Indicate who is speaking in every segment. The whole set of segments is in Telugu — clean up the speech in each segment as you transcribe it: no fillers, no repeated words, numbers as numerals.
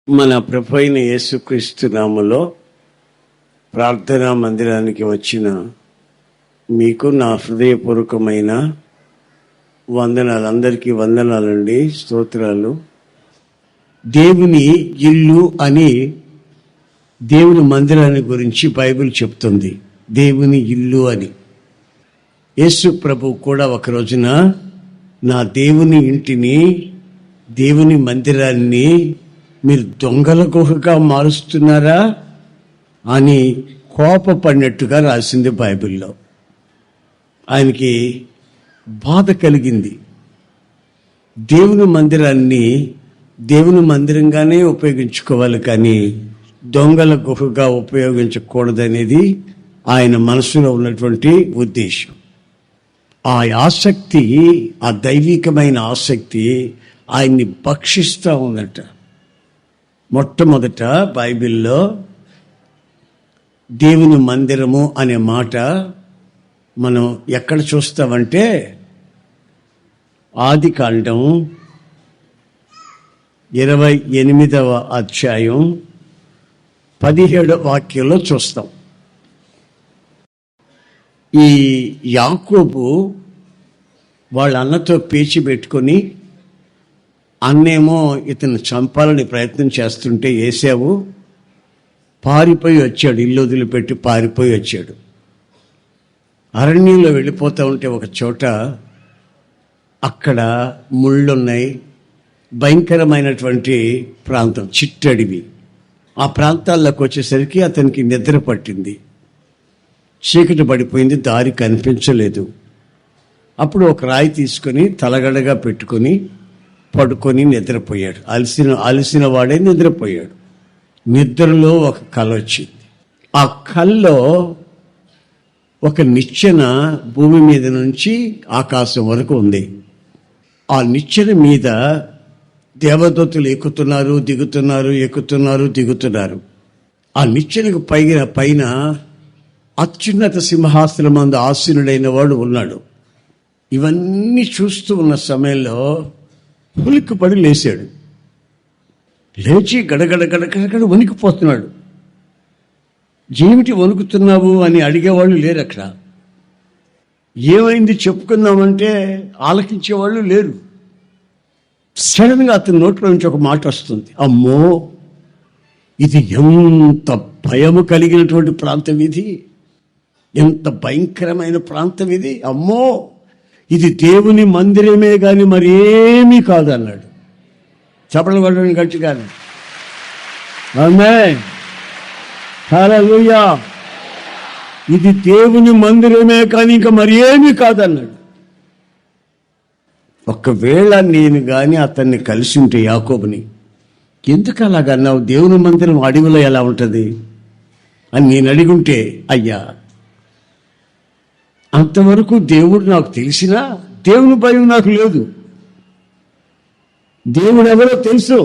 Speaker 1: మన ప్రభు అయిన యేసుక్రీస్తు నామములో ప్రార్థనా మందిరానికి వచ్చిన మీకు నా హృదయపూర్వకమైన వందనాలు. అందరికీ వందనాలండి, స్తోత్రాలు. దేవుని ఇల్లు అని దేవుని మందిరాన్ని గురించి బైబిల్ చెప్తుంది. దేవుని ఇల్లు అని. యేసు ప్రభు కూడా ఒక రోజున నా దేవుని ఇంటిని, దేవుని మందిరాన్ని మీరు దొంగల గుహగా మారుస్తున్నారా అని కోపపడినట్టుగా రాసింది బైబిల్లో. ఆయనకి బాధ కలిగింది. దేవుని మందిరాన్ని దేవుని మందిరంగానే ఉపయోగించుకోవాలి, కానీ దొంగల గుహగా ఉపయోగించకూడదనేది ఆయన మనసులో ఉన్నటువంటి ఉద్దేశం. ఆ ఆసక్తి, ఆ దైవికమైన ఆసక్తి ఆయన్ని భక్షిస్తూ ఉందట. మొట్టమొదట బైబిల్లో దేవుని మందిరము అనే మాట మనం ఎక్కడ చూస్తామంటే ఆదికాండం 28వ అధ్యాయం 17వ వాక్యంలో చూస్తాం. ఈ యాకోబు వాళ్ళ అన్నతో పేచి పెట్టుకొని, అన్నేమో ఇతను చంపాలని ప్రయత్నం చేస్తుంటే ఏసావు పారిపోయి వచ్చాడు, ఇల్లు వదిలిపెట్టి పారిపోయి వచ్చాడు. అరణ్యంలో వెళ్ళిపోతూ ఉంటే ఒక చోట అక్కడ ముళ్ళున్నాయి, భయంకరమైనటువంటి ప్రాంతం, చిట్టడివి. ఆ ప్రాంతాల్లోకి వచ్చేసరికి అతనికి నిద్ర పట్టింది, చీకటి పడిపోయింది, దారి కనిపించలేదు. అప్పుడు ఒక రాయి తీసుకొని తలగడగా పెట్టుకొని పడుకొని నిద్రపోయాడు. అలసిన వాడే నిద్రపోయాడు. నిద్రలో ఒక కల వచ్చింది. ఆ కల్లో ఒక నిచ్చెన భూమి మీద నుంచి ఆకాశం వరకు ఉంది. ఆ నిచ్చెన మీద దేవదూతలు ఎక్కుతున్నారు, దిగుతున్నారు, ఎక్కుతున్నారు, దిగుతున్నారు. ఆ నిచ్చెనకు పైన అత్యున్నత సింహాసనం మందు ఆసీనుడైన వాడు ఉన్నాడు. ఇవన్నీ చూస్తూ ఉన్న సమయంలో ఉలిక్కిపడి లేచాడు. లేచి గడగడ వణికిపోతున్నాడు. ఏమిటి వణుకుతున్నావు అని అడిగేవాళ్ళు లేరు అక్కడ. ఏమైంది చెప్పుకుందామంటే ఆలకించేవాళ్ళు లేరు. సడన్గా అతని నోట్లో నుంచి ఒక మాట వస్తుంది, అమ్మో, ఇది ఎంత భయము కలిగినటువంటి ప్రాంతం, ఇది ఎంత భయంకరమైన ప్రాంతం ఇది, అమ్మో, ఇది దేవుని మందిరమే కానీ మరేమీ కాదు అన్నాడు. చప్పట్లు కొట్టడం గట్టిగా. ఆమేన్, హల్లెలూయా. ఇది దేవుని మందిరమే కానీ ఇంకా మరేమీ కాదన్నాడు. ఒకవేళ నేను కానీ అతన్ని కలిసి ఉంటే, యాకోబుని, ఎందుకు అలాగన్నావు, దేవుని మందిరం అడవిలో ఎలా ఉంటుంది అని నేను అడిగుంటే, అయ్యా, అంతవరకు దేవుడు నాకు తెలిసినా దేవుని భయం నాకు లేదు. దేవుడు ఎవరో తెలుసు,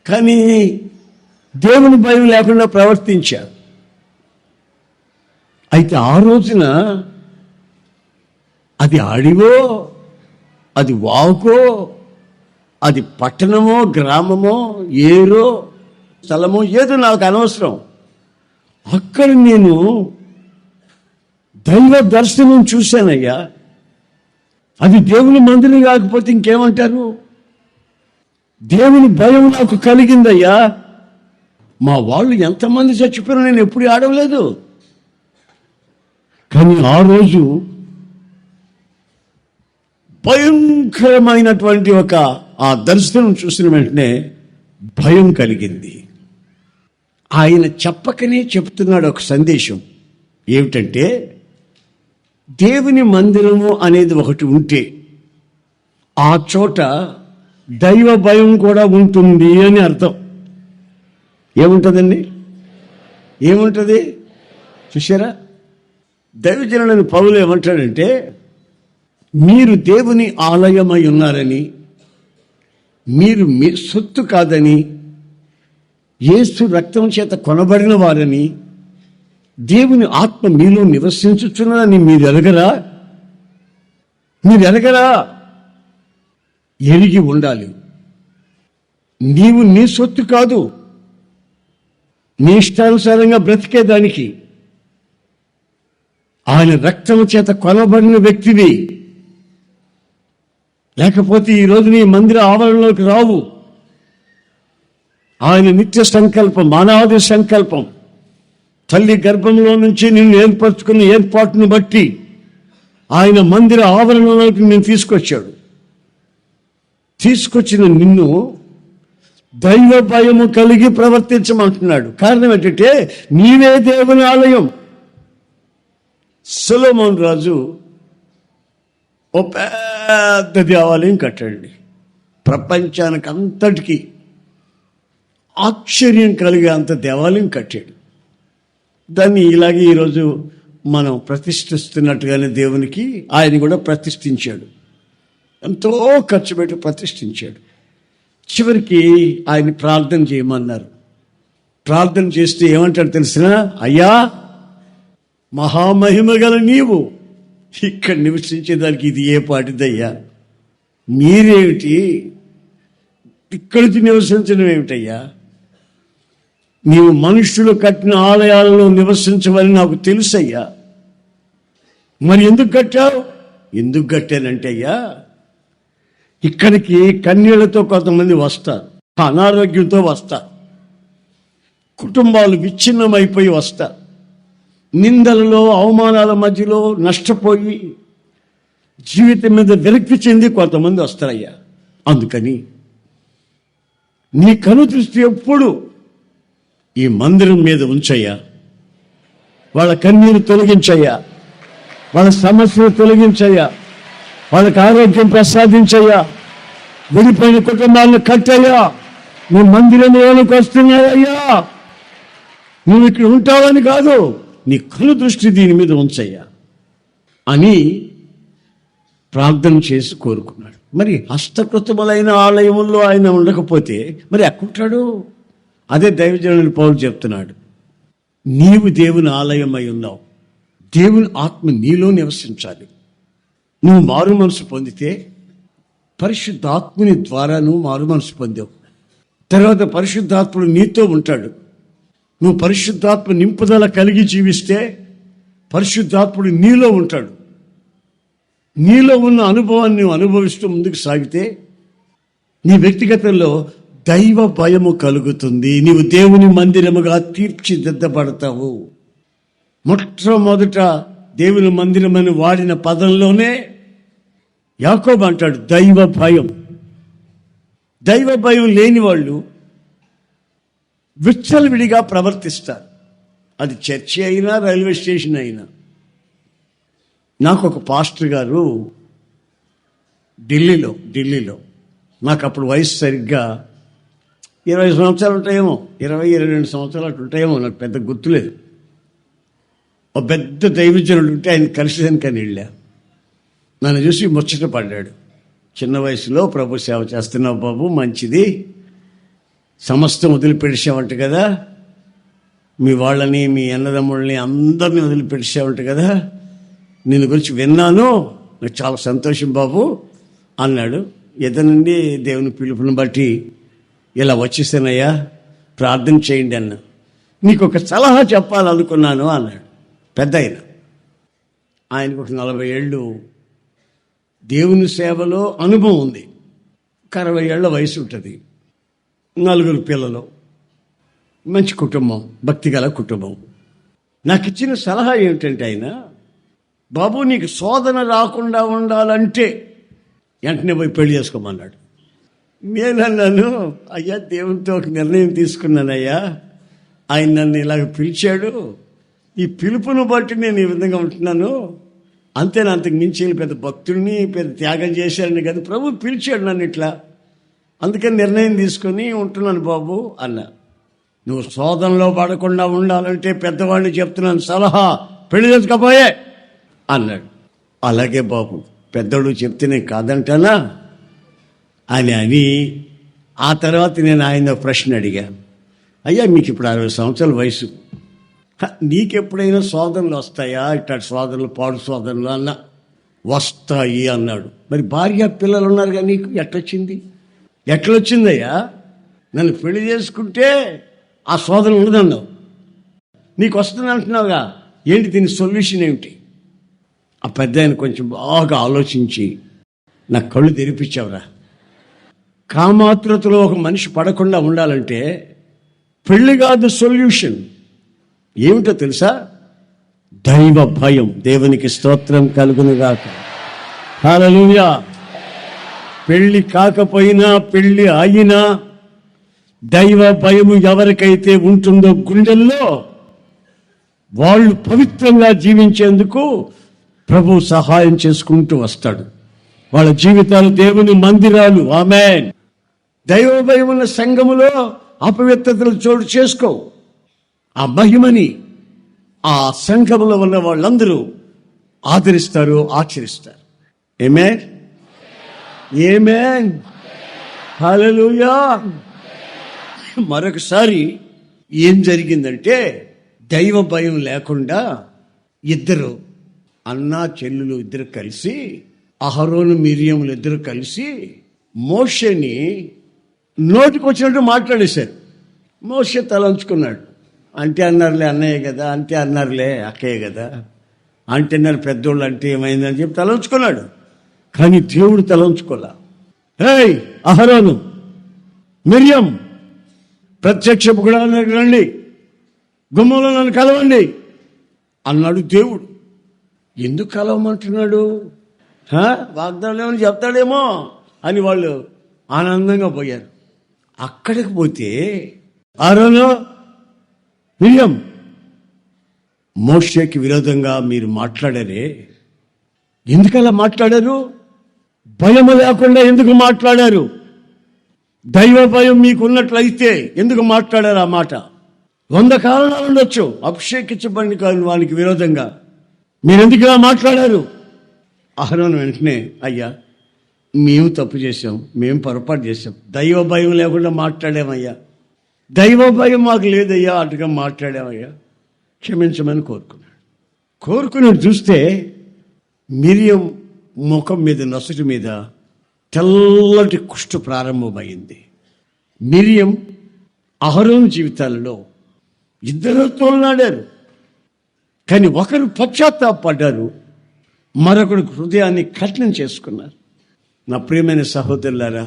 Speaker 1: కానీ దేవుని భయం లేకుండా ప్రవర్తించా. అయితే ఆ రోజున అది అడవో, అది వాకో, అది పట్టణమో, గ్రామమో, ఏరో, స్థలమో, ఏదో నాకు అనవసరం. అక్కడ నేను దైవ దర్శనం చూశానయ్యా. అది దేవుని మందిరం కాకపోతే ఇంకేమంటారు? దేవుని భయం నాకు కలిగిందయ్యా. మా వాళ్ళు ఎంతమంది చచ్చిపోయినా నేను ఎప్పుడు ఆడవలేదు, కానీ ఆ రోజు భయంకరమైనటువంటి ఆ దర్శనం చూసిన వెంటనే భయం కలిగింది. ఆయన చెప్పకనే చెప్తున్నాడు ఒక సందేశం. ఏమిటంటే, దేవుని మందిరము అనేది ఒకటి ఉంటే ఆ చోట దైవ భయం కూడా ఉంటుంది అని అర్థం. ఏముంటుందండి? ఏముంటుంది చూసారా? దైవజనులని పౌలు ఏమంటాడంటే, మీరు దేవుని ఆలయమై ఉన్నారని, మీరు మీ సొత్తు కాదని, యేసు రక్తం చేత కొనబడిన వారని, దేవుని ఆత్మ మీలో నివసించుచున్నదని మీరు ఎరగరా? ఎరిగి ఉండాలి. నీవు నీ సొత్తు కాదు, నీ ఇష్టానుసారంగా బ్రతికేదానికి ఆయన రక్తము చేత కొనబడిన వ్యక్తివి. లేకపోతే ఈరోజు నీ మందిర ఆవరణలోకి రావు. ఆయన నిత్య సంకల్పం, మానవాది సంకల్పం, తల్లి గర్భంలో నుంచి నిన్ను ఏర్పరచుకున్న ఏర్పాటును బట్టి ఆయన మందిర ఆవరణలోకి నేను తీసుకొచ్చిన నిన్ను దైవ భయము కలిగి ప్రవర్తించమంటున్నాడు. కారణం ఏంటంటే నీవే దేవుని ఆలయం. సొలొమోను రాజు ఓ పెద్ద దేవాలయం కట్టాడు. ప్రపంచానికి అంతటికీ ఆశ్చర్యం కలిగే అంత దేవాలయం కట్టాడు. దాన్ని ఇలాగే ఈరోజు మనం ప్రతిష్ఠిస్తున్నట్టుగానే దేవునికి ఆయన కూడా ప్రతిష్ఠించాడు. ఎంతో ఖర్చు పెట్టి ప్రతిష్ఠించాడు. చివరికి ఆయన ప్రార్థన చేయమన్నారు. ప్రార్థన చేస్తే ఏమంటాడు తెలిసిన? అయ్యా, మహామహిమ గల నీవు ఇక్కడ నివసించేదానికి ఇది ఏ పాటిదయ్యా? మీరేమిటి ఇక్కడికి నివసించడం ఏమిటయ్యా? నీవు మనుషులు కట్టిన ఆలయాలలో నివసించవని నాకు తెలుసయ్యా. మరి ఎందుకు కట్టావు? ఎందుకు కట్టానంటే అయ్యా, ఇక్కడికి కన్నీళ్లతో కొంతమంది వస్తారు, అనారోగ్యంతో వస్తారు, కుటుంబాలు విచ్ఛిన్నమైపోయి వస్తారు, నిందలలో అవమానాల మధ్యలో నష్టపోయి జీవితం మీద విరక్తి చెంది కొంతమంది వస్తారయ్యా. అందుకని నీ కనుదృష్టి ఎప్పుడు ఈ మందిరం మీద ఉంచయ్యా. వాళ్ళ కన్నీరు తొలగించయ్యా, వాళ్ళ సమస్యలు తొలగించయ్యా, వాళ్ళకి ఆరోగ్యం ప్రసాదించయ్యా, విడిపోయిన కుటుంబాలను కట్టయ్యా. నీ మందిరంలోనికి వస్తున్నాయ్యా, నువ్వు ఇక్కడ ఉంటావని కాదు, నీ కను దృష్టి దీని మీద ఉంచయ్యా అని ప్రార్థన చేసి కోరుకున్నాడు. మరి హస్తకృతములైన ఆలయముల్లో ఆయన ఉండకపోతే మరి ఎక్కడుంటాడు? అదే దైవజనుడు పౌలు చెప్తున్నాడు, నీవు దేవుని ఆలయమై ఉన్నావు, దేవుని ఆత్మ నీలో నివసించాలి. నువ్వు మారు మనసు పొందితే పరిశుద్ధాత్ముని ద్వారా నువ్వు మారు మనసు పొందావు. తర్వాత పరిశుద్ధాత్ముడు నీతో ఉంటాడు. నువ్వు పరిశుద్ధాత్మ నింపుదల కలిగి జీవిస్తే పరిశుద్ధాత్ముడు నీలో ఉంటాడు. నీలో ఉన్న అనుభవాన్ని నువ్వు అనుభవిస్తూ ముందుకు సాగితే నీ వ్యక్తిగతంలో దైవ భయము కలుగుతుంది. నీవు దేవుని మందిరముగా తీర్చిదిద్దబడతావు. మొట్టమొదట దేవుని మందిరమని వాడిన పదంలోనే యాకోబు అంటాడు దైవ భయం. దైవ భయం లేని వాళ్ళు విచ్చలవిడిగా ప్రవర్తిస్తారు. అది చర్చి అయినా రైల్వే స్టేషన్ అయినా. నాకు ఒక పాస్టర్ గారు ఢిల్లీలో నాకు అప్పుడు వయసు సరిగ్గా 20 సంవత్సరాలు ఉంటాయేమో, 22 సంవత్సరాలు అటు ఉంటాయేమో, నాకు పెద్ద గుర్తులేదు. ఒక పెద్ద దైవజనుడు ఉంటే ఆయన కలిసేదానికి అని వెళ్ళా. నన్ను చూసి ముచ్చట పడ్డాడు. చిన్న వయసులో ప్రభు సేవ చేస్తున్నావు బాబు, మంచిది, సమస్తం వదిలిపెడిసావంట కదా, మీ వాళ్ళని మీ అన్నదమ్ముళ్ళని అందరినీ వదిలిపెడిసావంట కదా, నేను గురించి విన్నాను, నాకు చాలా సంతోషం బాబు అన్నాడు. ఎదనండి దేవుని పిలుపుని బట్టి ఇలా వచ్చేసానయ్యా, ప్రార్థన చేయండి అన్న. నీకు ఒక సలహా చెప్పాలనుకున్నాను అన్నాడు. పెద్ద ఆయనకు ఒక 40 ఏళ్ళు దేవుని సేవలో అనుభవం ఉంది. 60 ఏళ్ల వయసు ఉంటుంది, 4 పిల్లలు, మంచి కుటుంబం, భక్తిగల కుటుంబం. నాకు ఇచ్చిన సలహా ఏమిటంటే ఆయన, బాబు నీకు శోధన రాకుండా ఉండాలంటే వెంటనే పోయి పెళ్లి చేసుకోమన్నాడు. నేనన్నాను, అయ్యా దేవునితో ఒక నిర్ణయం తీసుకున్నానయ్యా, ఆయన నన్ను ఇలాగ పిలిచాడు, ఈ పిలుపును బట్టి నేను ఈ విధంగా ఉంటున్నాను, అంతేనా, అంతకు మించి పెద్ద భక్తుడిని పెద్ద త్యాగం చేశారని కదా, ప్రభు పిలిచాడు నన్ను ఇట్లా, అందుకని నిర్ణయం తీసుకొని ఉంటున్నాను బాబు అన్నా. నువ్వు శోధనలో పడకుండా ఉండాలంటే పెద్దవాడిని చెప్తున్నాను సలహా, పెళ్లి చేసుకోపోయే అన్నాడు. అలాగే బాబు, పెద్దోడు చెప్తేనే కాదంటానా అని ఆ తర్వాత నేను ఆయన ప్రశ్న అడిగాను, అయ్యా మీకు ఇప్పుడు 60 సంవత్సరాల వయసు, నీకెప్పుడైనా శోధనలు వస్తాయా? ఇట్లాంటి శోధనలు, పాడు శోధనలు అన్న. వస్తాయి అన్నాడు. మరి భార్య పిల్లలు ఉన్నారు కానీ నీకు ఎట్లొచ్చిందయ్యా? నన్ను పెళ్లి చేసుకుంటే ఆ శోధన ఉండదన్నావు, నీకు వస్తుంది అంటున్నావుగా, ఏంటి దీని సొల్యూషన్ ఏమిటి? ఆ పెద్ద ఆయన కొంచెం బాగా ఆలోచించి, నా కళ్ళు తెరిపించావురా, కామాతృతలో ఒక మనిషి పడకుండా ఉండాలంటే పెళ్లి కాదు సొల్యూషన్. ఏమిటో తెలుసా? దైవ భయం. దేవునికి స్తోత్రం కలుగునుగాక. హల్లెలూయా. పెళ్లి కాకపోయినా పెళ్లి అయినా దైవ భయము ఎవరికైతే ఉంటుందో గుండెల్లో, వాళ్ళు పవిత్రంగా జీవించేందుకు ప్రభు సహాయం చేసుకుంటూ వస్తాడు. వాళ్ళ జీవితాలు దేవుని మందిరాలు. ఆమేన్. దైవ భయం ఉన్న సంఘములో అపవిత్రతలు చోటు చేసుకో. ఆ మహిమని ఆ సంఘములో ఉన్న వాళ్ళందరూ ఆదరిస్తారు, ఆచరిస్తారు. ఆమేన్, ఆమేన్, హల్లెలూయా. మరొకసారి ఏం జరిగిందంటే, దైవ భయం లేకుండా ఇద్దరు అన్నా చెల్లులు ఇద్దరు కలిసి, అహరోను మిర్యాములు ఇద్దరు కలిసి మోషేని నోటికి వచ్చినట్టు మాట్లాడేశారు. మోషే తలంచుకున్నాడు. అంటే అన్నారులే అన్నయ్య కదా, అంటే అన్నారులే అక్కయ్య కదా, అంటే అన్నారు పెద్దోళ్ళు, అంటే ఏమైందని చెప్పి తలంచుకున్నాడు. కానీ దేవుడు తలంచుకోలే. ఏయ్ అహరోను, మిర్యాం, ప్రత్యక్షపు గుడారానికి రండి, గుమ్మంలో నన్ను కలవండి అన్నాడు దేవుడు. ఎందుకు కలవమంటున్నాడు? వాగ్దానం ఏమని చెప్తాడేమో అని వాళ్ళు ఆనందంగా పోయారు. అక్కడికి పోతే అహరోను, మిర్యాం, మోషేకి విరోధంగా మీరు మాట్లాడారే, ఎందుకలా మాట్లాడారు? భయము లేకుండా ఎందుకు మాట్లాడారు? దైవ భయం మీకు ఉన్నట్లయితే ఎందుకు మాట్లాడారు ఆ మాట? 100 కారణాలు ఉండొచ్చు. అభిషేకించబడిన కాదు వానికి విరోధంగా మీరు ఎందుకు ఇలా మాట్లాడారు? అహరోను వెంటనే, అయ్యా మేము తప్పు చేసాం, మేము పొరపాటు చేసాం, దైవ భయం లేకుండా మాట్లాడామయ్యా, దైవ భయం మాకు లేదయ్యా, అటుగా మాట్లాడామయ్యా, క్షమించమని కోరుకున్నాడు. చూస్తే మిరియం ముఖం మీద, నొసటి మీద తెల్లటి కుష్టు ప్రారంభమైంది. మిరియం అహరోను జీవితాలలో ఇద్దరు తోలనాడారు. కానీ ఒకరు పశ్చాత్తాపడ్డారు, మరొకరు హృదయాన్ని కఠినం చేసుకున్నారు. నా ప్రియమైన సహోదరులారా,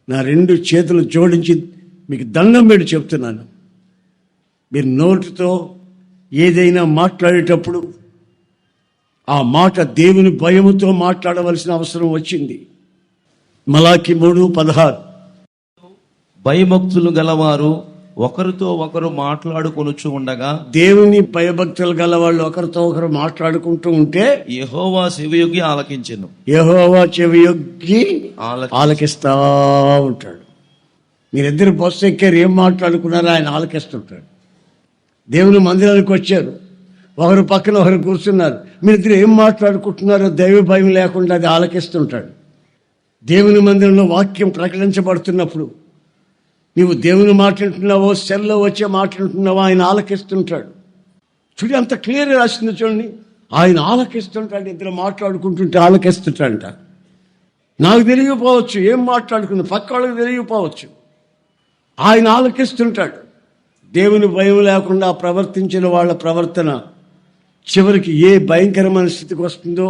Speaker 1: నా 2 చేతులు జోడించి మీకు దండం పెట్టి చెప్తున్నాను, మీరు నోటితో ఏదైనా మాట్లాడేటప్పుడు ఆ మాట దేవుని భయముతో మాట్లాడవలసిన అవసరం వచ్చింది. మలాకి 3:16,
Speaker 2: భయభక్తులు గలవారు ఒకరితో ఒకరు మాట్లాడుకొనుచు ఉండగా,
Speaker 1: దేవుని భయభక్తులు గలవాళ్ళు ఒకరితో ఒకరు మాట్లాడుకుంటూ ఉంటే
Speaker 2: యెహోవా చెవియొగ్గి ఆలకించెను.
Speaker 1: యెహోవా చెవియొగ్గి ఆలకిస్తా ఉంటాడు. మీరిద్దరు బస్సు ఎక్కారు, ఏం మాట్లాడుకున్నారో ఆయన ఆలకిస్తుంటాడు. దేవుని మందిరానికి వచ్చారు, ఒకరు పక్కన ఒకరు కూర్చున్నారు, మీరిద్దరు ఏం మాట్లాడుకుంటున్నారో దైవ భయం లేకుండా అది ఆలకిస్తుంటాడు. దేవుని మందిరంలో వాక్యం ప్రకటించబడుతున్నప్పుడు నీవు దేవుని మాట్లాడుతున్నావో సెల్లో వచ్చే మాట్లాడుతున్నావో ఆయన ఆలకిస్తుంటాడు. చూడండి, అంత క్లియర్ రాసింది చూడండి. ఆయన ఆలకిస్తుంటాడు. ఇద్దరు మాట్లాడుకుంటుంటే ఆలకిస్తుంటాడంట. నాకు తెలియకపోవచ్చు ఏం మాట్లాడుకుంది, పక్క వాళ్ళకి తెలియకపోవచ్చు, ఆయన ఆలకిస్తుంటాడు. దేవుని భయం లేకుండా ప్రవర్తించిన వాళ్ళ ప్రవర్తన చివరికి ఏ భయంకరమైన స్థితికి వస్తుందో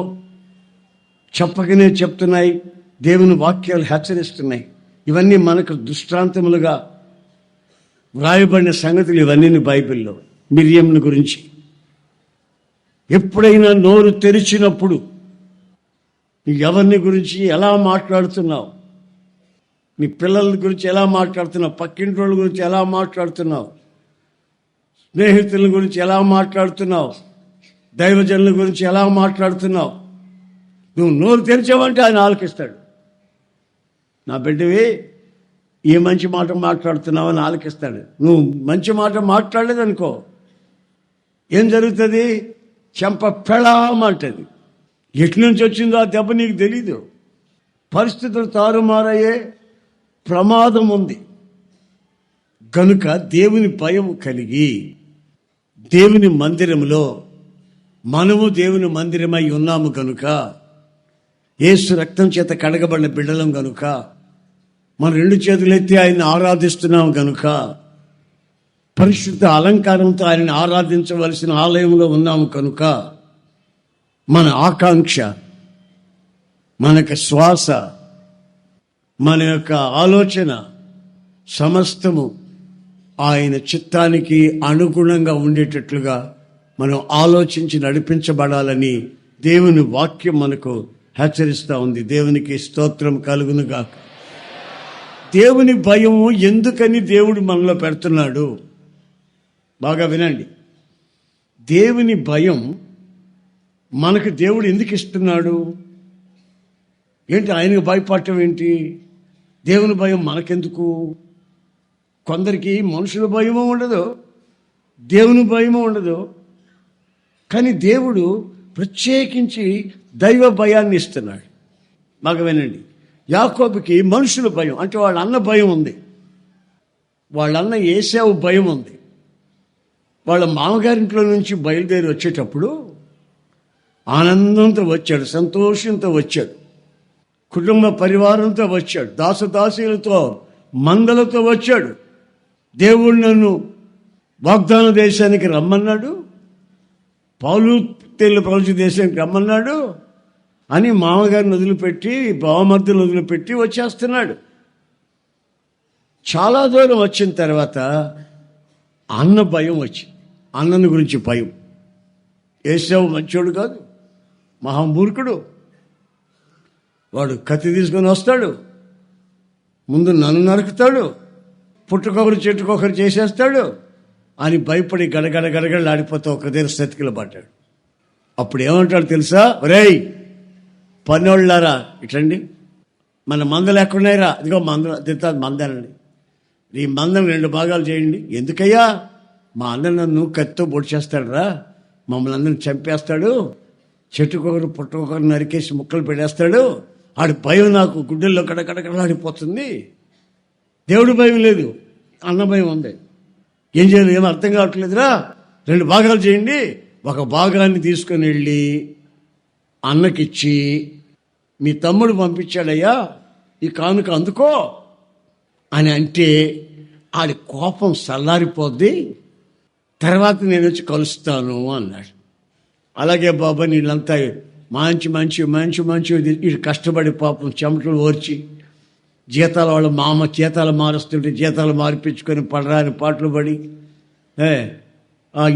Speaker 1: చెప్పకనే చెప్తున్నాయి. దేవుని వాక్యాలు హెచ్చరిస్తున్నాయి. ఇవన్నీ మనకు దృష్టాంతములుగా వ్రాయబడిన సంగతులు ఇవన్నీ బైబిల్లో. మిర్యంను గురించి ఎప్పుడైనా నోరు తెరిచినప్పుడు ఎవరిని గురించి ఎలా మాట్లాడుతున్నావు, నీ పిల్లల గురించి ఎలా మాట్లాడుతున్నావు, పక్కింటి వాళ్ళ గురించి ఎలా మాట్లాడుతున్నావు, స్నేహితుల గురించి ఎలా మాట్లాడుతున్నావు, దైవజనుల గురించి ఎలా మాట్లాడుతున్నావు, నువ్వు నోరు తెరిచావంటే ఆయన ఆలకిస్తాడు. నా బిడ్డవి ఏ మంచి మాట మాట్లాడుతున్నావు అని ఆలకిస్తాడు. నువ్వు మంచి మాట మాట్లాడలేదనుకో ఏం జరుగుతుంది? చెంప పెళామంటది. ఎటు నుంచి వచ్చిందో ఆ దెబ్బ నీకు తెలీదు. పరిస్థితులు తారుమారయ్యే ప్రమాదం ఉంది. కనుక దేవుని భయం కలిగి దేవుని మందిరంలో మనము దేవుని మందిరమై ఉన్నాము కనుక, యేసు రక్తం చేత కడగబడిన బిడ్డలం కనుక మన 2 చేతులెత్తి ఆయన్ని ఆరాధిస్తున్నాం కనుక, పరిశుద్ధ అలంకారంతో ఆయన్ని ఆరాధించవలసిన ఆలయంలో ఉన్నాము కనుక, మన ఆకాంక్ష, మన యొక్క శ్వాస, మన యొక్క ఆలోచన సమస్తము ఆయన చిత్తానికి అనుగుణంగా ఉండేటట్లుగా మనం ఆలోచించి నడిపించబడాలని దేవుని వాక్యం మనకు హెచ్చరిస్తూ ఉంది. దేవునికి స్తోత్రం కలుగును గాక. దేవుని భయము ఎందుకని దేవుడు మనలో పెడుతున్నాడు? బాగా వినండి. దేవుని భయం మనకు దేవుడు ఎందుకు ఇస్తున్నాడు? ఏంటి ఆయనకు భయపడటం ఏంటి? దేవుని భయం మనకెందుకు? కొందరికి మనుషుల భయమో ఉండదు, దేవుని భయమో ఉండదు. కానీ దేవుడు ప్రత్యేకించి దైవ భయాన్ని ఇస్తున్నాడు. బాగా వినండి. యాకోబుకి మనుషుల భయం అంటే వాళ్ళ అన్న భయం ఉంది, వాళ్ళ అన్న ఏశావు భయం ఉంది. వాళ్ళ మామగారింట్లో నుంచి బయలుదేరి వచ్చేటప్పుడు ఆనందంతో వచ్చాడు, సంతోషంతో వచ్చాడు, కుటుంబ పరివారంతో వచ్చాడు, దాసదాసీలతో మందలతో వచ్చాడు. దేవుడు నన్ను వాగ్దాన దేశానికి రమ్మన్నాడు, పౌలు ప్రపంచ దేశానికి రమ్మన్నాడు అని మామగారిని వదిలిపెట్టి, బావమర్దులను వదిలిపెట్టి వచ్చేస్తున్నాడు. చాలా దూరం వచ్చిన తర్వాత అన్న భయం వచ్చింది, అన్నని గురించి భయం. ఏశావు మంచోడు కాదు, మహామూర్ఖుడు. వాడు కత్తి తీసుకొని వస్తాడు, ముందు నన్ను నరుకుతాడు, పుట్టుకొకరు చెట్టుకొకరు చేసేస్తాడు అని భయపడి గడగడ గడగడలాడిపోతే ఒక దగ్గర స్థితికిలో పడ్డాడు. అప్పుడు ఏమంటాడు తెలుసా? ఒరేయ్ పన్నోళ్ళారా ఇట్లండి, మన మందలు ఎక్కడున్నాయిరా? ఇదిగో మందలు తింటాది మందనండి, ఈ మందను 2 భాగాలు చేయండి. ఎందుకయ్యా? మా అన్న నన్ను కత్తితో పొడి చేస్తాడు రా, మమ్మల్ని అందరిని చంపేస్తాడు, చెట్టుకొకరు పుట్టుకొకరు నరికేసి ముక్కలు పెట్టేస్తాడు. ఆడి భయం నాకు గుడ్డెల్లో కడకడకడలాడిపోతుంది. దేవుడు భయం లేదు, అన్న భయం ఉంది. ఏం చేయాలి? ఏమో అర్థం కావట్లేదురా, 2 భాగాలు చేయండి. ఒక భాగాన్ని తీసుకొని వెళ్ళి అన్నకిచ్చి, మీ తమ్ముడు పంపించాడయ్యా, ఈ కానుక అందుకో అని అంటే ఆడి కోపం చల్లారిపోద్ది, తర్వాత నేను వచ్చి కలుస్తాను అన్నాడు. అలాగే బాబా నీళ్ళంతా మంచి మంచి మంచి మంచి ఇటు కష్టపడి పాపం చెమటలు ఓర్చి జీతాలు వాళ్ళ మామ జీతాలు మారుస్తుంటే జీతాలు మార్పించుకొని పడరాని పాటలు పడి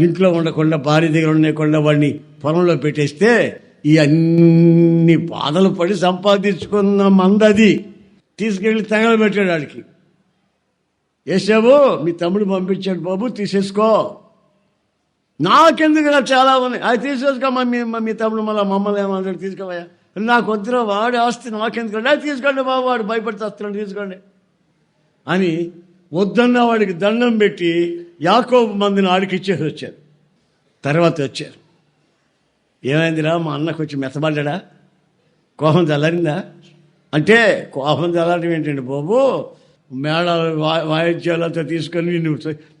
Speaker 1: ఇంట్లో ఉండకుండా భార్య దగ్గర ఉండకుండా వాడిని పొలంలో పెట్టేస్తే ఈ అన్ని బాధలు పడి సంపాదించుకున్న మందది తీసుకెళ్ళి తగలబెట్టాడు. వాడికి ఏశావు మీ తమ్ముడు పంపించాడు బాబు, తీసేసుకో. నాకెందుకు చాలా ఉన్నాయి, అది తీసేసుకో. మీ తమ్ముడు మమ్మల్ని ఏమన్నాడు, తీసుకోవయ్యా. నాకు వద్దురా, వాడి ఆస్తి నాకెందుకు, తీసుకోండి బాబు, వాడు భయపడితే వస్తున్నాడు, తీసుకోండి అని వద్దన్న వాడికి దండం పెట్టి యాకోబు మందిని ఆడికి ఇచ్చేసి వచ్చారు. తర్వాత వచ్చారు, ఏమైందిరా మా అన్నకు వచ్చి మెత్తబడ్డా, కోపం చల్లారిందా అంటే, కోపం చల్లారడం ఏంటండి బాబు, మేళాలు వాయిద్యాలతో తీసుకొని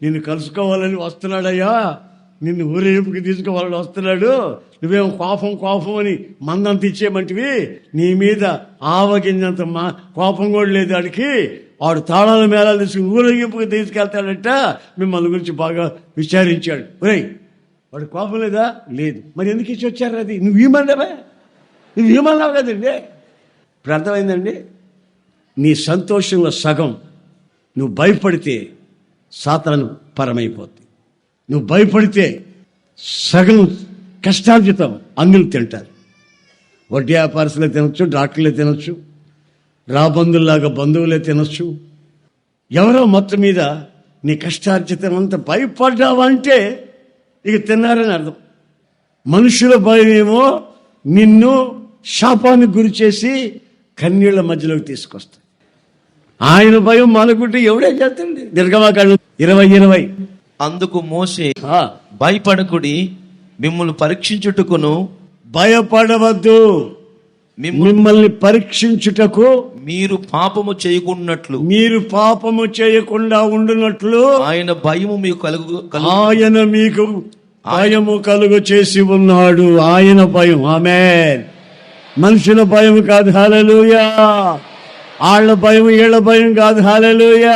Speaker 1: నిన్ను కలుసుకోవాలని వస్తున్నాడయ్యా, నిన్ను ఊరేపుకి తీసుకోవాలని వస్తున్నాడు, నువ్వేమో కోపం కోపం అని మందంత ఇచ్చేయమంటివి, నీ మీద ఆవగింజంత కోపం కూడా లేదు వాడికి, వాడు తాళాల మేళాలు తీసుకుని ఊరేగింపుకి తీసుకెళ్తాడట. మిమ్మల్ని గురించి బాగా విచారించాడు. ఒరేయ్ వాడు కోపం లేదా? లేదు. మరి ఎందుకు ఇచ్చి వచ్చారు? అది నువ్వు ఏమన్నావు కదండి. ఇప్పుడు అర్థమైందండి. నీ సంతోషంలో సగం నువ్వు భయపడితే సాతాను పరమైపోతుంది. నువ్వు భయపడితే సగం కష్టార్జితం అన్యులు తింటారు. వడ్డీ వ్యాపారస్తులే తినొచ్చు, డాక్టర్లే తినొచ్చు, రాబంధుల్లాగా బంధువులే తినొచ్చు. ఎవరో మొత్తం మీద నీ కష్టార్జితం అంతా భయపడ్డావంటే ఇక తిన్నారని అర్థం. మనుషుల భయం ఏమో నిన్ను శాపానికి గురి చేసి కన్నీళ్ల మధ్యలోకి తీసుకొస్తాయి. ఆయన భయం మనకుంటే ఎవడే చేస్తాండి. నిర్గమాకాండం 20:20.
Speaker 2: అందుకు మోషే, భయపడకుడి, మిమ్మల్ని పరీక్షించుటకును,
Speaker 1: భయపడవద్దు, మిమ్మల్ని పరీక్షించుటకు, మీరు పాపము చేయకుండా ఉండునట్లు
Speaker 2: ఆయన భయము మీకు
Speaker 1: ఆయన మీకు భయము కలుగు చేసి ఉన్నాడు. ఆయన భయం. ఆమేన్. మనుషుల భయం కాదు. హల్లెలూయా. వాళ్ళ భయం వీళ్ళ భయం కాదు. హల్లెలూయా.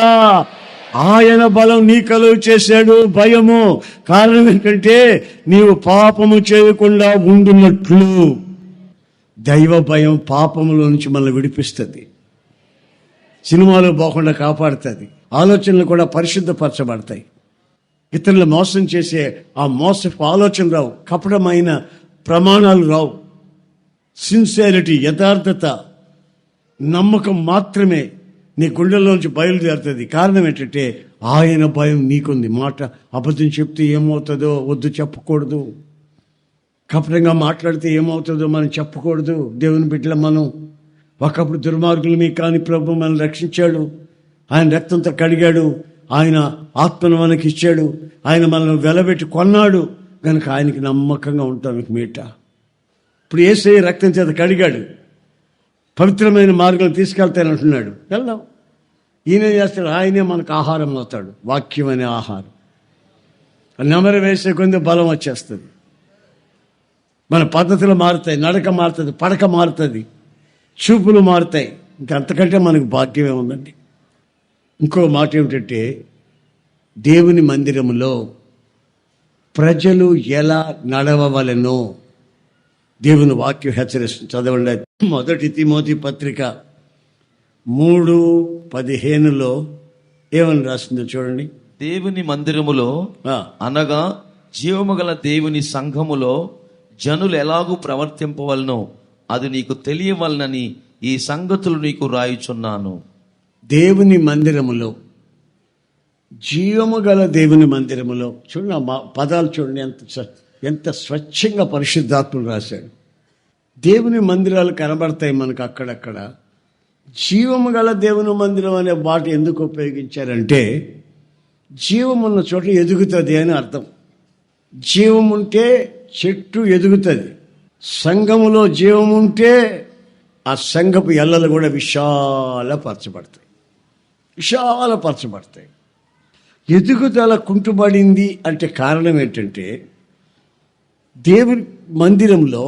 Speaker 1: ఆయన బలం నీ కలుగు చేశాడు భయము. కారణం ఏంటంటే నీవు పాపము చేయకుండా ఉండున్నట్లు. దైవ భయం పాపములో నుంచి మనల్ని విడిపిస్తుంది, సినిమాలో పోకుండా కాపాడుతుంది, ఆలోచనలు కూడా పరిశుద్ధపరచబడతాయి. ఇతరులు మోసం చేసే ఆ మోసపు ఆలోచన రావు, కపటమైన ప్రమాణాలు రావు. సిన్సియారిటీ, యథార్థత, నమ్మకం మాత్రమే నీ గుండెల్లోంచి బయలుదేరుతుంది. కారణం ఏంటంటే ఆయన భయం నీకుంది. మాట అబద్ధం చెప్తే ఏమవుతుందో వద్దు, చెప్పకూడదు. కపటంగా మాట్లాడితే ఏమవుతుందో మనం చెప్పకూడదు. దేవుని బిడ్డల మనం ఒకప్పుడు దుర్మార్గులమే, కానీ ప్రభు మనల్ని రక్షించాడు. ఆయన రక్తంతో కడిగాడు, ఆయన ఆత్మను మనకి ఇచ్చాడు, ఆయన మనల్ని వెలబెట్టి కొన్నాడు. కనుక ఆయనకి నమ్మకంగా ఉంటాం. మీకు మీట ఇప్పుడు యేసయ్య రక్తం చేత కడిగాడు, పవిత్రమైన మార్గం తీసుకెళ్తానంటున్నాడు. వెళ్దాం. ఈయన చేస్తాడు, ఆయనే మనకు ఆహారం అవుతాడు. వాక్యం అనే ఆహారం నెమరు వేసే కొంత బలం వచ్చేస్తుంది. మన పద్ధతులు మారుతాయి, నడక మారుతుంది, పడక మారుతుంది, చూపులు మారుతాయి. ఇంకంతకంటే మనకు భాగ్యమే ఉందండి. ఇంకో మాట ఏమిటంటే దేవుని మందిరములో ప్రజలు ఎలా నడవవలెనో దేవుని వాక్యం హెచ్చరిస్తుంది. చదవండి. 1 తిమోతి పత్రిక 3:15 ఏమని రాస్తుందో చూడండి.
Speaker 2: దేవుని మందిరములో అనగా జీవము గల దేవుని సంఘములో జనులు ఎలాగూ ప్రవర్తింపవలనో అది నీకు తెలియవలనని ఈ సంగతులు నీకు రాయుచున్నాను.
Speaker 1: దేవుని మందిరములో, జీవము గల దేవుని మందిరములో. చూడండి ఆ పదాలు చూడండి, ఎంత స్వచ్ఛంగా పరిశుద్ధాత్ముడు రాశాడు. దేవుని మందిరాలు కనబడతాయి మనకు అక్కడక్కడ. జీవము గల దేవుని మందిరం అనే మాట ఎందుకు ఉపయోగించారంటే జీవమున్న చోట ఎదుగుతుంది అని అర్థం. జీవం ఉంటే చెట్టు ఎదుగుతుంది. సంఘములో జీవం ఉంటే ఆ సంఘపు ఎల్లలు కూడా విశాలపరచబడతాయి. ఎదుగుదల కుంటుబడింది అంటే కారణం ఏంటంటే దేవుని మందిరంలో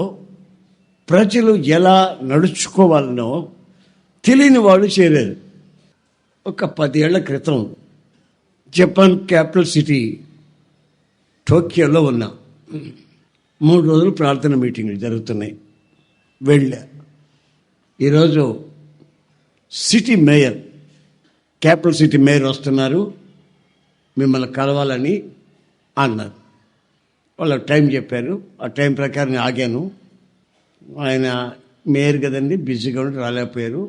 Speaker 1: ప్రజలు ఎలా నడుచుకోవాలనో తెలియని వాళ్ళు చేరారు. ఒక 10 ఏళ్ల క్రితం జపాన్ క్యాపిటల్ సిటీ టోక్యోలో ఉన్నా. 3 రోజులు ప్రార్థన మీటింగ్లు జరుగుతున్నాయి. వెళ్ళా. ఈరోజు city mayor, capital city mayor వస్తున్నారు, మిమ్మల్ని కలవాలని అన్నారు. వాళ్ళు టైం చెప్పారు. ఆ టైం ప్రకారం ఆగాను. ఆయన మేయర్ కదండి, బిజీగా ఉండి రాలేకపోయారు.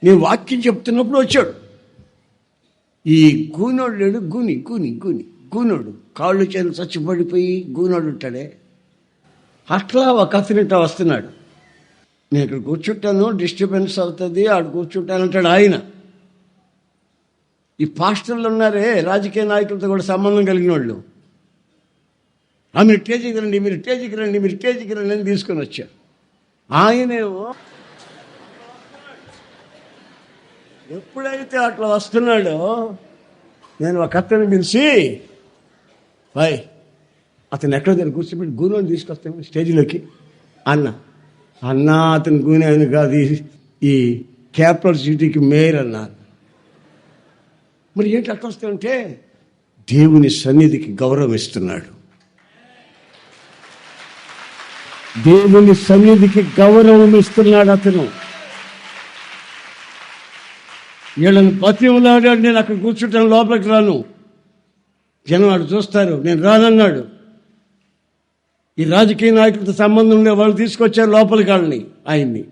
Speaker 1: నేను వాక్యం చెప్తున్నప్పుడు వచ్చాడు. ఈ గూనోడు లేడు, గూనోడు కాళ్ళు చేతులు చచ్చిపడిపోయి గూనోడు ఉంటాడే, అట్లా ఒక అతనిట వస్తున్నాడు. నేను ఇక్కడ కూర్చుంటాను, డిస్టర్బెన్స్ అవుతుంది, ఆడు కూర్చుంటానంటాడు ఆయన. ఈ పాస్టర్లు ఉన్నారే, రాజకీయ నాయకులతో కూడా సంబంధం కలిగిన వాళ్ళు, మీరు స్టేజ్కి రండి అని తీసుకొని వచ్చారు. ఆయనేమో ఎప్పుడైతే అట్లా వస్తున్నాడో నేను ఒక అతను పిలిచి, బాయ్ అతను ఎక్కడో దగ్గర కూర్చోబెట్టి గూనోని తీసుకొస్తాను స్టేజ్లోకి అన్న అతను గూనె అని కాదు, ఈ క్యాపిటల్ సిటీకి మేయర్ అన్నారు. మరి ఏంటి అట్లా వస్తాయంటే దేవుని సన్నిధికి గౌరవం ఇస్తున్నాడు. దేవుని సన్నిధికి గౌరవం ఇస్తున్నాడు అతను. వీళ్ళని బతిమలాడాడు, నేను అక్కడ కూర్చుంటాను, లోపలికి రాను, జనం వాడు చూస్తారు, నేను రానన్నాడు. ఈ రాజకీయ నాయకులతో సంబంధం ఉండే వాళ్ళు తీసుకొచ్చారు లోపలికి వాళ్ళని, ఆయన్ని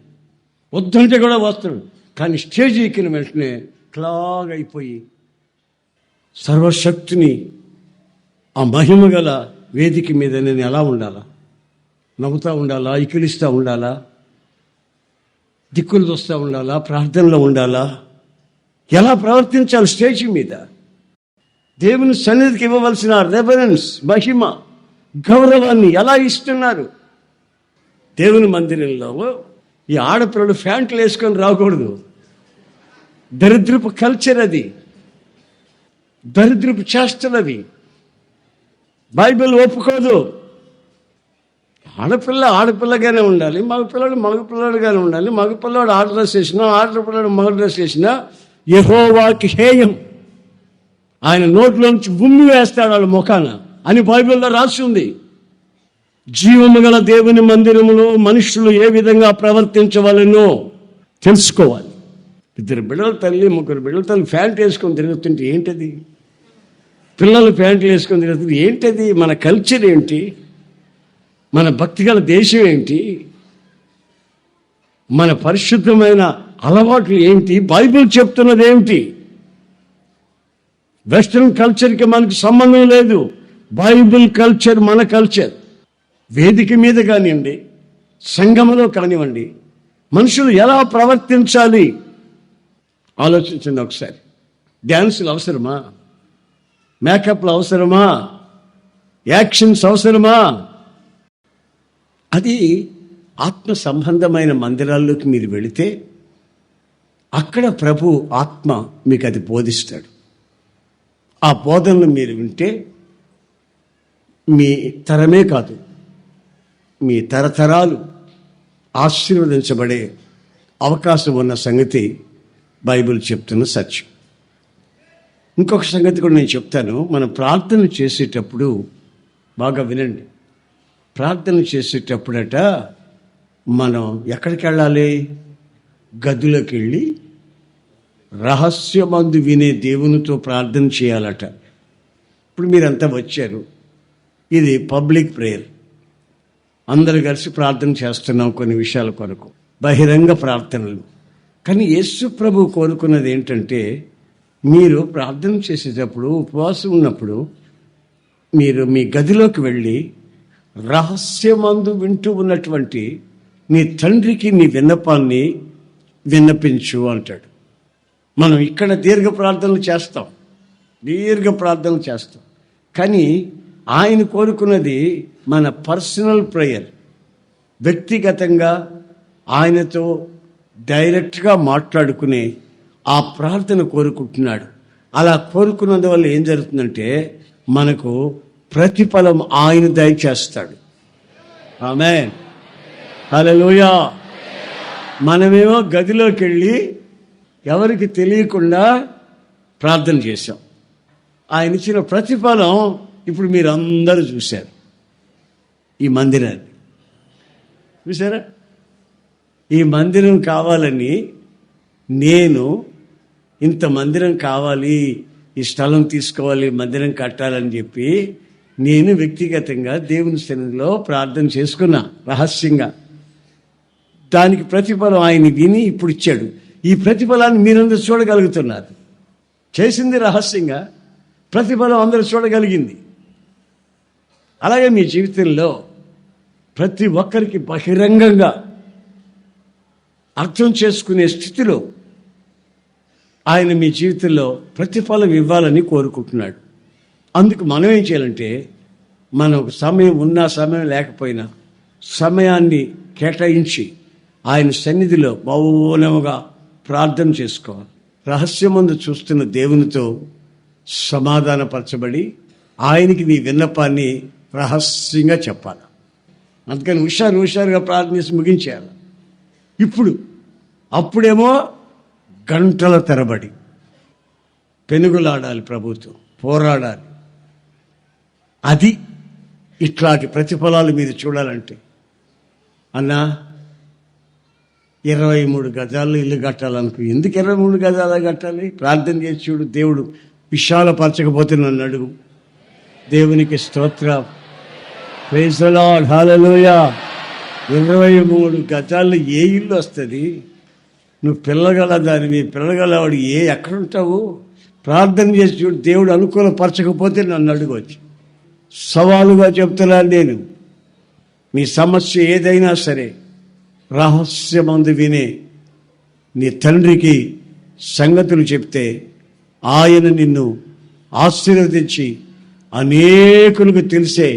Speaker 1: వద్దంటే కూడా వస్తాడు. కానీ స్టేజ్ ఎక్కిన వెంటనే క్లాగ్ అయిపోయి సర్వశక్తిని ఆ మహిమ గల వేదిక మీద నేను ఎలా ఉండాలా? నవ్వుతూ ఉండాలా? ఇకిలిస్తూ ఉండాలా? దిక్కులు చూస్తూ ఉండాలా? ప్రార్థనలో ఉండాలా? ఎలా ప్రవర్తించాలి స్టేజ్ మీద? దేవుని సన్నిధికి ఇవ్వవలసిన రెఫరెన్స్, మహిమ, గౌరవాన్ని ఎలా ఇస్తున్నారు? దేవుని మందిరంలో ఈ ఆడపిల్లలు ఫ్యాంట్లు వేసుకొని రాకూడదు. దరిద్రపు కల్చర్ అది, దరిద్రపు చేష్టలు అవి. బైబిల్ ఒప్పుకోదు. ఆడపిల్ల ఆడపిల్లగానే ఉండాలి, మగపిల్లాడుగానే ఉండాలి. మగపిల్లాడు ఆడ డ్రెస్ వేసినా, ఆడపిల్లాడు మగ డ్రెస్ వేసినా యెహోవాకి హేయం. ఆయన నోట్లోంచి ఉమ్మి వేస్తాడు వాళ్ళ ముఖాన అని బైబిల్లో రాసి ఉంది. జీవము గల దేవుని మందిరములో మనుషులు ఏ విధంగా ప్రవర్తించవలనో తెలుసుకోవాలి. 2 బిడ్డల తల్లి, 3 బిడ్డల తల్లి ప్యాంట్ వేసుకొని తిరుగుతుంటే ఏంటది? పిల్లలు ప్యాంట్లు వేసుకొని తిరుగుతుంది ఏంటది? మన కల్చర్ ఏంటి? మన భక్తిగల దేశం ఏంటి? మన పరిశుద్ధమైన అలవాట్లు ఏంటి? బైబిల్ చెప్తున్నది ఏమిటి? వెస్ట్రన్ కల్చర్కి మనకు సంబంధం లేదు. బైబిల్ కల్చర్ మన కల్చర్. వేదిక మీద కానివ్వండి, సంఘంలో కానివ్వండి, మనుషులు ఎలా ప్రవర్తించాలి ఆలోచించండి ఒకసారి. డ్యాన్సులు అవసరమా? మేకప్లు అవసరమా? యాక్షన్స్ అవసరమా? అది ఆత్మ సంబంధమైన మందిరాల్లోకి మీరు వెళితే అక్కడ ప్రభు ఆత్మ మీకు అది బోధిస్తాడు. ఆ బోధనలు మీరు వింటే మీ తరమే కాదు, మీ తరతరాలు ఆశీర్వదించబడే అవకాశం ఉన్న సంగతి బైబిల్ చెప్తున్న సత్యం. ఇంకొక సంగతి కూడా నేను చెప్తాను. మనం ప్రార్థన చేసేటప్పుడు బాగా వినండి. ప్రార్థన చేసేటప్పుడట మనం ఎక్కడికి వెళ్ళాలి? గదిలోకి వెళ్ళి రహస్యమందు వినే దేవునితో ప్రార్థన చేయాలట. ఇప్పుడు మీరంతా వచ్చారు, ఇది పబ్లిక్ ప్రేయర్, అందరూ కలిసి ప్రార్థన చేస్తున్నాం కొన్ని విషయాల కొరకు, బహిరంగ ప్రార్థనలు. కానీ యేసు ప్రభు కోరుకున్నది ఏంటంటే, మీరు ప్రార్థన చేసేటప్పుడు, ఉపవాసం ఉన్నప్పుడు మీరు మీ గదిలోకి వెళ్ళి రహస్యమందు వింటూ ఉన్నటువంటి నీ తండ్రికి నీ విన్నపాన్ని విన్నపించు అంటాడు. మనం ఇక్కడ దీర్ఘ ప్రార్థనలు చేస్తాం, కానీ ఆయన కోరుకున్నది మన పర్సనల్ ప్రేయర్. వ్యక్తిగతంగా ఆయనతో డైరెక్ట్గా మాట్లాడుకునే ఆ ప్రార్థన కోరుకుంటున్నాడు. అలా కోరుకున్నందువల్ల ఏం జరుగుతుందంటే మనకు ప్రతిఫలం ఆయన దయచేస్తాడు. ఆమేన్, హల్లెలూయా. మనమేమో గదిలోకి వెళ్ళి ఎవరికి తెలియకుండా ప్రార్థన చేశాం. ఆయన ఇచ్చిన ప్రతిఫలం ఇప్పుడు మీరు అందరూ చూశారు. ఈ మందిరాన్ని చూసారా? ఈ మందిరం కావాలని నేను ఇంత మందిరం కావాలి, ఈ స్థలం తీసుకోవాలి, మందిరం కట్టాలని చెప్పి నేను వ్యక్తిగతంగా దేవుని సన్నిధిలో ప్రార్థన చేసుకున్నా రహస్యంగా. దానికి ప్రతిఫలం ఆయన విని ఇప్పుడు ఇచ్చాడు. ఈ ప్రతిఫలాన్ని మీరందరూ చూడగలుగుతున్నారు. చేసింది రహస్యంగా, ప్రతిఫలం అందరూ చూడగలిగింది. అలాగే మీ జీవితంలో ప్రతి ఒక్కరికి బహిరంగంగా అర్థం చేసుకునే స్థితిలో ఆయన మీ జీవితంలో ప్రతిఫలం ఇవ్వాలని కోరుకుంటున్నాడు. అందుకు మనం ఏం చేయాలంటే, మనకు సమయం ఉన్నా సమయం లేకపోయినా సమయాన్ని కేటాయించి ఆయన సన్నిధిలో మౌనముగా ప్రార్థన చేసుకోవాలి. రహస్యమందు చూస్తున్న దేవునితో సమాధానపరచబడి ఆయనకి నీ విన్నపాన్ని రహస్యంగా చెప్పాలి. అందుకని హుషారుగా ప్రార్థన చేసి ముగించేయాలి. అప్పుడేమో గంటల తరబడి పెనుగులాడాలి, ప్రభుత్వం పోరాడాలి. అది ఇట్లాంటి ప్రతిఫలాలు మీరు చూడాలంటే, అన్నా 23 గజాల్లో ఇల్లు కట్టాలనుకో. ఎందుకు 23 గజాలు కట్టాలి? ప్రార్థన చేసి చూడు. దేవుడు విశాలపరచకపోతే నన్ను అడుగు. దేవునికి స్తోత్రం, ప్రైజ్ ది లార్డ్, హల్లెలూయా. 23 గజాల్లో ఏ ఇల్లు వస్తుంది? నువ్వు పిల్లగల దానివి, పిల్లగలవాడు ఎక్కడుంటావు? ప్రార్థన చేసి చూడు. దేవుడు అనుకూలపరచకపోతే నన్ను అడుగవచ్చు. సవాలుగా చెప్తున్నాను నేను. మీ సమస్య ఏదైనా సరే రహస్యమందు వినే నీ తండ్రికి సంగతులు చెప్తే ఆయన నిన్ను ఆశీర్వదించి అనేకులకు తెలిసే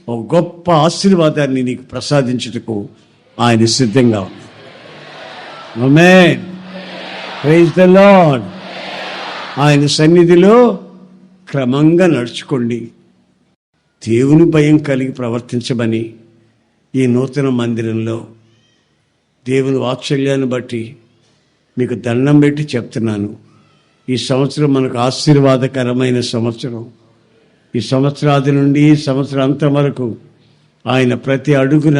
Speaker 1: ఒక గొప్ప ఆశీర్వాదాన్ని నీకు ప్రసాదించుటకు ఆయన సిద్ధంగా ఉన్నాడు. ఆమేన్, ప్రైజ్ ది లార్డ్. ఆయన సన్నిధిలో క్రమంగా నడుచుకోండి, దేవుని భయం కలిగి ప్రవర్తించమని ఈ నూతన మందిరంలో దేవుని వాత్సల్యాన్ని బట్టి మీకు దండం పెట్టి చెప్తున్నాను. ఈ సంవత్సరం మనకు ఆశీర్వాదకరమైన సంవత్సరం. ఈ సంవత్సరాది నుండి ఈ సంవత్సరాంతం వరకు ఆయన ప్రతి అడుగున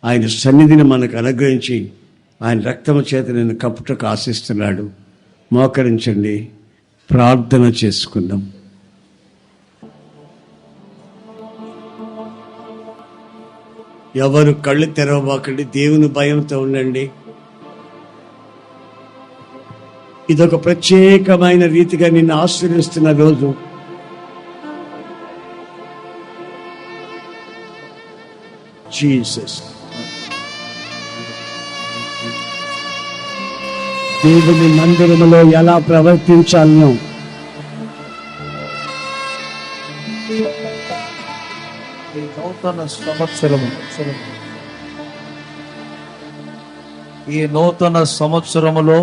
Speaker 1: ఆయన సన్నిధిని మనకు అనుగ్రహించి ఆయన రక్తము చేత నేను కప్పుటకు ఆశిస్తున్నాడు. మోకరించండి, ప్రార్థన చేసుకుందాం. ఎవరు కళ్ళు తెరవబాకండి, దేవుని భయంతో ఉండండి. ఇదొక ప్రత్యేకమైన రీతిగా నిన్ను ఆశీర్వదిస్తున్న రోజు. జీసస్, దేవుని మందిరములో ఎలా ప్రవర్తించాలనో
Speaker 3: ఈ నూతన సంవత్సరములో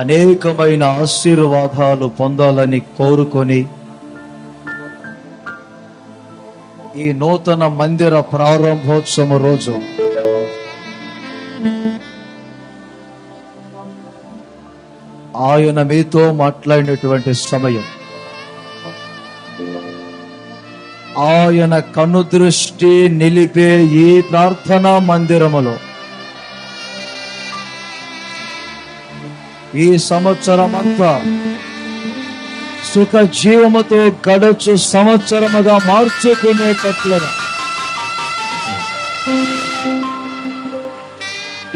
Speaker 3: అనేకమైన ఆశీర్వాదాలు పొందాలని కోరుకొని ఈ నూతన మందిర ప్రారంభోత్సవం రోజు ఆయన మీతో మాట్లాడినటువంటి సమయం, ఆయన కన్ను దృష్టి నిలిపే ఈ ప్రార్థనా మందిరములో ఈ సంవత్సరమంతా సుఖ జీవముతో గడచు సంవత్సరముగా మార్చుకునేటట్లుగా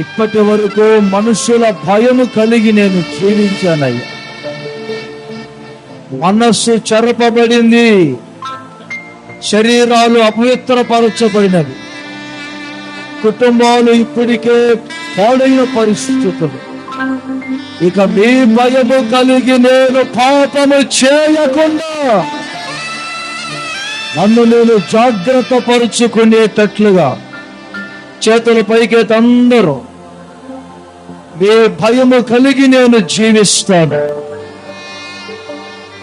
Speaker 3: ఇప్పటి వరకు మనుషుల భయము కలిగి నేను జీవించానయ్యా. మనస్సు చెరపబడింది, శరీరాలు అపవిత్రపరచబడినవి, కుటుంబాలు ఇప్పటికే పాడైన పరిస్థితులు. ఇక మీ భయము కలిగి నేను పాపము చేయకుండా నన్ను నేను జాగ్రత్త పరుచుకునేటట్లుగా చేతుల పైకెత్తి అందరూ మీ భయము కలిగి నేను జీవిస్తాను.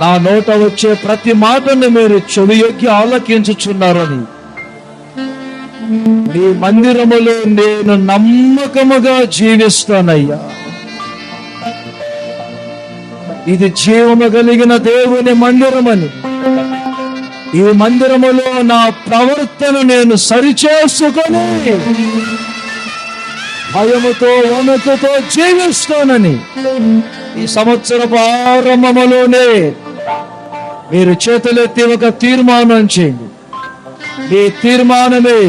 Speaker 3: నా నోట వచ్చే ప్రతి మాటను మీరు చెవియొగ్గి ఆలకించుచున్నారని మీ మందిరములో నేను నమ్మకముగా జీవిస్తానయ్యా. ఇది జీవము కలిగిన దేవుని మందిరమని, ఈ మందిరములో నా ప్రవర్తన నేను సరిచేసుకొని భయముతో వణుకుతో జీవిస్తానని ఈ సంవత్సర ప్రారంభములోనే మీరు చేతులెత్తి ఒక తీర్మానం చేయండి. ఈ తీర్మానమే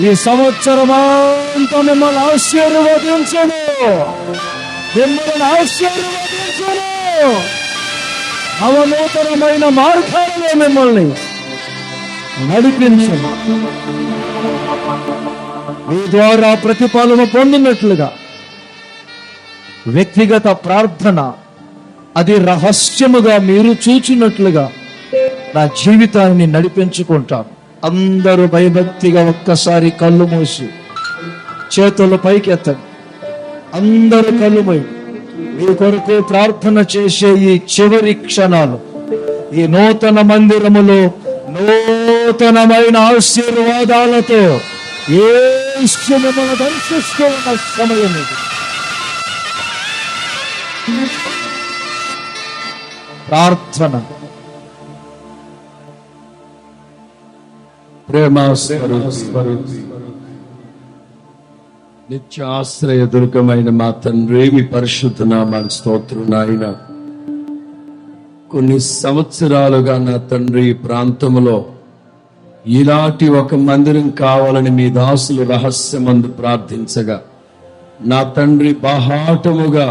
Speaker 3: ఈ సంవత్సరమంతా మిమ్మల్ని ఆశీర్వదించను, మిమ్మల్ని ఆశీర్వదించను. నవనూతనమైన మార్గాలలో మిమ్మల్ని నడిపించను. మీ ద్వారా ప్రతిఫలము పొందినట్లుగా వ్యక్తిగత ప్రార్థన అది రహస్యముగా మీరు చూచినట్లుగా నా జీవితాన్ని నడిపించుకుంటాను. అందరూ భయభక్తిగా ఒక్కసారి కళ్ళు మూసి చేతుల పైకి ఎత్తండి. అందరూ కళ్ళు మూసి మీ కొరకు ప్రార్థన చేసే ఈ చివరి క్షణాలు ఈ నూతన మందిరములో నూతనమైన ఆశీర్వాదాలతో యేసు మిమ్మల్ని దర్శిస్తున్న సమయం ఇది. ప్రార్థన.
Speaker 4: నిత్య ఆశ్రయ దుర్గమైన మా తండ్రి, మీ పరిశుద్ధ నామానికి స్తోత్రం. నాయన, కొన్ని సంవత్సరాలుగా నా తండ్రి ఈ ప్రాంతంలో ఇలాంటి ఒక మందిరం కావాలని మీ దాసులు రహస్యమందు ప్రార్థించగా నా తండ్రి బాహాటముగా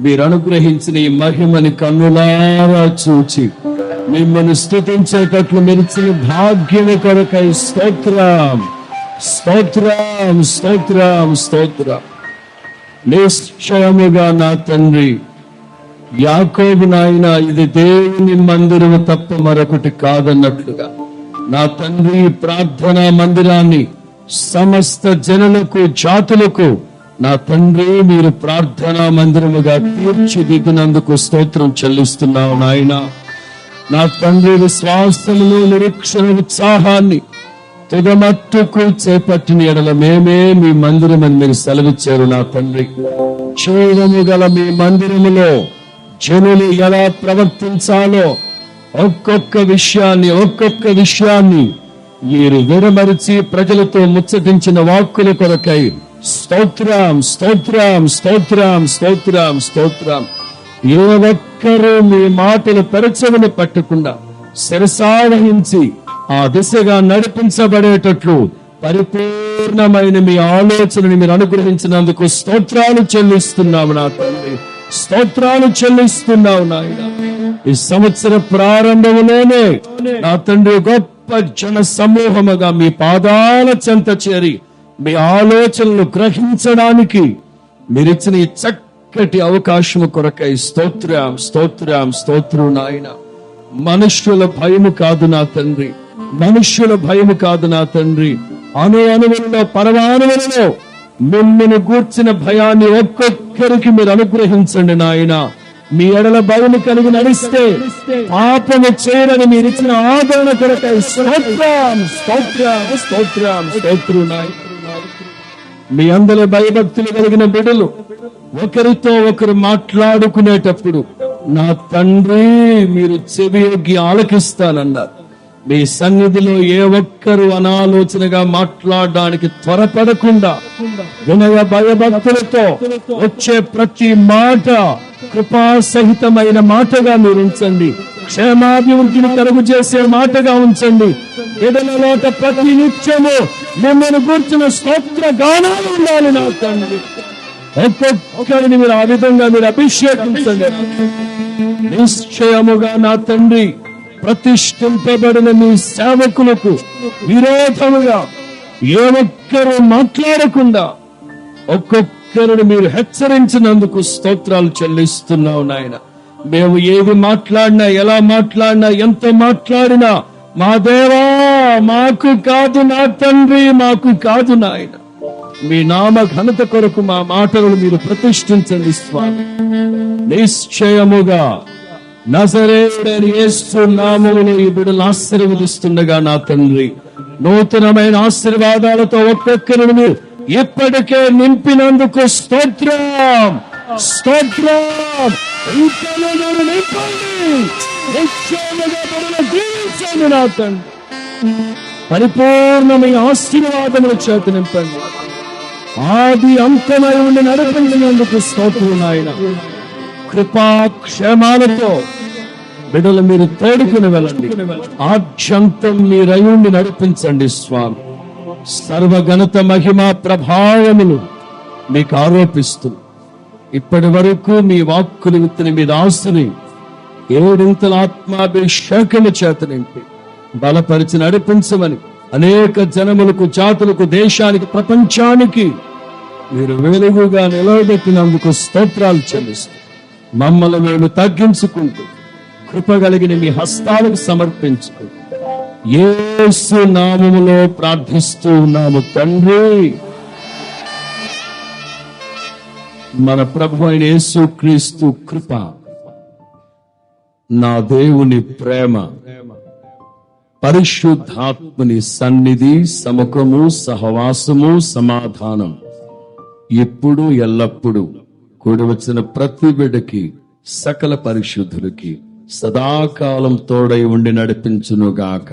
Speaker 4: మీరు అనుగ్రహించిన ఈ మహిమని కన్నులారా చూచి మిమ్మల్ని స్తుతించేటట్లు మెరిచిన భాగ్యము కొరకై స్తోత్రం, స్తోత్రం, స్తోత్రం, స్తోత్రం. నిశ్చయముగా నా తండ్రి యాకోబు నాయన, ఇది దేవుని మందిరము తప్ప మరొకటి కాదన్నట్లుగా నా తండ్రి ప్రార్థనా మందిరాన్ని సమస్త జనులకు జాతులకు నా తండ్రి మీరు ప్రార్థనా మందిరముగా తీర్చిదిద్దినందుకు స్తోత్రం చెల్లిస్తున్నావు నాయన.
Speaker 3: నా తండ్రి విశ్వాసమును నిరీక్షణ ఉత్సాహాన్ని తుదమట్టుకు చేపట్టిన ఎడల మేమే మీ మందిరం అని మీరు సెలవిచ్చారు నా తండ్రి. జీవము గల మీ మందిరములో జనులు ఎలా ప్రవర్తించాలో ఒక్కొక్క విషయాన్ని మీరు విడమరిచి ప్రజలతో ముచ్చటించిన వాక్కుల కొరకై స్తోత్రం స్తోత్రం స్తోత్రం స్తోత్రం స్తోత్రం. ఏ ఒక్కరూ మీ మాటలు పెరచవని పట్టకుండా శిరసావహించి ఆ దిశగా నడిపించబడేటట్లు పరిపూర్ణమైన మీ ఆలోచనని మీరు అనుగ్రహించినందుకు స్తోత్రాలు చెల్లిస్తున్నాము నా తండ్రి, స్తోత్రాలు చెల్లిస్తున్నావు నాయన. ఈ సంవత్సర ప్రారంభంలోనే నా తండ్రి గొప్ప జన సమూహముగా మీ పాదాల చెంత చేరి మీ ఆలోచనలు గ్రహించడానికి మీరిచ్చిన ఈ చక్కటి అవకాశము కొరకై స్తోత్రం స్తోత్రం స్తోత్రం నాయన. మనుష్యుల భయము కాదు నా తండ్రి, మనుష్యుల భయము కాదు నా తండ్రి. అణువణువులలో పరమాణువులలో మిమ్మల్ని గూర్చిన భయాన్ని ఒక్కొక్కరికి మీరు అనుగ్రహించండి నాయన. మీ ఎడల భయము కలిగి నడిస్తే పాపము చేయరని మీరు ఇచ్చిన ఆదరణ కొరకై స్తోత్రం స్తోత్రం స్తోత్రం స్తోత్రం నాయన. మీ అందరి భయభక్తులు కలిగిన బిడ్డలు ఒకరితో ఒకరు మాట్లాడుకునేటప్పుడు నా తండ్రి మీరు చెవియొగ్గి ఆలకిస్తానన్నారు. మీ సన్నిధిలో ఏ ఒక్కరు అనాలోచనగా మాట్లాడడానికి త్వరపడకుండా వినయ భయభక్తులతో వచ్చే ప్రతి మాట కృపాసహితమైన మాటగా మీరు ఉంచండి. క్షేమాభివృద్ధిని కలుగు చేసే మాటగా ఉంచండి. ఎడలలోట ప్రతి నిత్యము మిమ్మల్ని కూర్చున్న స్తోత్ర గానాలు ఉండాలి నా తండ్రి. ఒక్కొక్కరిని మీరు ఆ విధంగా మీరు అభిషేకించండి. నిశ్చయముగా నా తండ్రి ప్రతిష్ఠింపబడిన మీ సేవకులకు విరోధముగా ఏ ఒక్కరు మాట్లాడకుండా ఒక్కొక్కరిని మీరు హెచ్చరించినందుకు స్తోత్రాలు చెల్లిస్తున్నావు నాయన. మేము ఏది మాట్లాడినా, ఎలా మాట్లాడినా, ఎంత మాట్లాడినా మా దేవా మాకు కాదు నా తండ్రి, మాకు కాదు నాయన. మీ నామ ఘనత కొరకు మా మాటలను మీరు ప్రతిష్ఠించండి స్వామి. నిశ్చయముగా నజరేయుడైన యేసు నామములో ఈ బిడ్డలు ఆశీర్వదిస్తుండగా నా తండ్రి నూతనమైన ఆశీర్వాదాలతో ఒక్కొక్కరిని మీరు ఇప్పటికే నింపినందుకు స్తోత్రం స్తోత్రం. దీవించండి నా తండ్రి, పరిపూర్ణమైన ఆశీర్వాదముల చేత నింపండి. ఆది అంతమై ఉండి నడిపించినందుకు స్తోత్రం నాయన. కృపాక్షేమాలతో బిడ్డలు మీరు తోడుకుని వెళ్ళండి. ఆద్యంతం మీ రయుణ్ణి నడిపించండి స్వామి. సర్వఘనత మహిమ ప్రభావములు మీకు ఆరోపిస్తూ ఇప్పటి వరకు మీ వాక్కులు విత్తిన మీ దాసుని ఏడింతల ఆత్మాభిషేకము చేత నింపి బలపరిచి నడిపించమని అనేక జనములకు, జాతులకు, దేశానికి, ప్రపంచానికి మీరు వెలుగుగా నిలవబెట్టినందుకు స్తోత్రాలు చెల్లిస్తూ మమ్మల్ని మేము తగ్గించుకుంటూ కృపగలిగిన మీ హస్తాలకు సమర్పించుకుంటూ యేసు నామములో ప్రార్థిస్తూ ఉన్నాము తండ్రి. మన ప్రభు అయిన యేసు క్రీస్తు కృప, నా దేవుని ప్రేమ, పరిశుద్ధాత్మని సన్నిధి, సముఖము, సహవాసము, సమాధానం ఎప్పుడు ఎల్లప్పుడూ కూడి వచ్చిన ప్రతి బిడ్డకి, సకల పరిశుద్ధులకి సదాకాలం తోడై ఉండి నడిపించునుగాక.